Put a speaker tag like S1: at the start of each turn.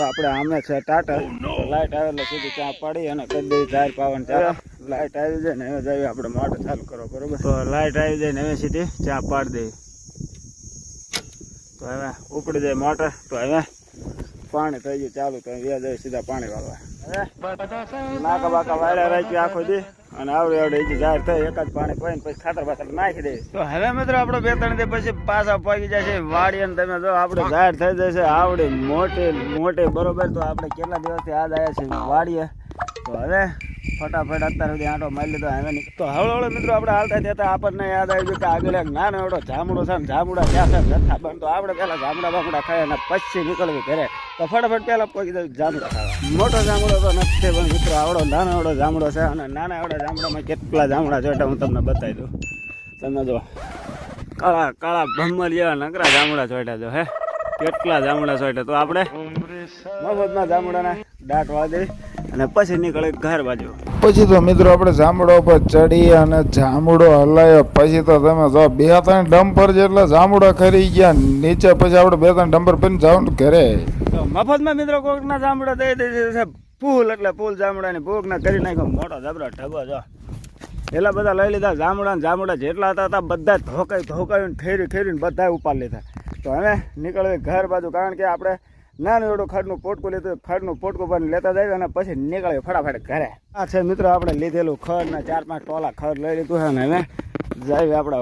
S1: આપણે આમે છે ટાટા લાઈટ આવે એટલે સીધી ચા પાડી અને કરી દઈએ જાહેર પાવન ચાલો લાઈટ આવી જાય ને હવે જઈએ આપણે મોટર ચાલુ કરો બરોબર તો લાઈટ આવી જાય ને હવે સીધી ચા પાડી દઈએ તો હવે ઉપડી જાય મોટર તો હવે પાણી થઈ ગયું ચાલુ તો વ્યાજ જાય સીધા પાણી વાળવા હવે નાકા બાકા વાયરા રાખ્યું આખો દી અને આવડે જાહેર થઈ એકાદ પાણી પીને પછી ખાતર બાતર નાખી દે તો હવે મિત્રો આપણે 2-3 દી પછી પાછા પગી જાય છે વાડી અને તમે જો આપણે જાહેર થઈ જશે આવડી મોટી બરોબર તો આપણે કેટલા દિવસથી યાદ આવ્યા છે વાડીએ તો હવે ફટાફટ અત્યાર સુધી આંટો મારી લીધો હવે તો હળો મિત્રો આપણે હાલતા થતા આપણને યાદ આવી ગયું કે આગળ એક નાનો એવડો જામડો છે ને જામડા ક્યાં છે નથી બંધ તો આપણે પેલા જામડા બામડા ખાય અને પછી નીકળવી ઘરે તો ફટાફટ પેલા પગી જાય જામડા ખાવા મોટો જામડો તો નથી પણ મિત્રો આવડો નાનો એવડો જામડો છે અને નાના એવડા જામડામાં કેટલા જામડા છે હું તમને બતાવી દઉં તમે જો કાળા ભમર જેવા નકરા જામડા ચોટ્યા જો હે કેટલા જામડા ચોટ્યા તો આપણે મફતમાં જામડાના દાંત વાળી અને પછી નીકળે ઘર બાજુ
S2: પછી તો મિત્રો આપણે જામડો ઉપર ચડી અને જામડો હલાયો પછી તો તમે જો 2-3 ડમ્પર જેટલા જામડા ખરી ગયા નીચે પછી આપણે 2-3 ડમ્પર પીને જવાનું ઘરે
S1: તો મફતમાં મિત્રો કોકના જામડા દઈ દે છે ફૂલ એટલે ફૂલ જામડાની ભૂખના કરી નાખ્યો મોટો જબરો ઢગો જો એટલા બધા લઈ લીધા જામડા જેટલા હતા બધા ધોકાઈને ખેરીને બધા ઉપાડી લીધા તો હવે નીકળે ઘર બાજુ કારણ કે આપણે નાનું એવડું ખડનું પોટકું લીધું ખડનું પોટકું પણ લેતા જાય અને પછી નીકળે ફટાફટ ઘરે આ છે મિત્રો આપણે લીધેલું ખડ ને 4-5 ટોલા ખડ લઈ લીધું છે ને હવે જાય આપણે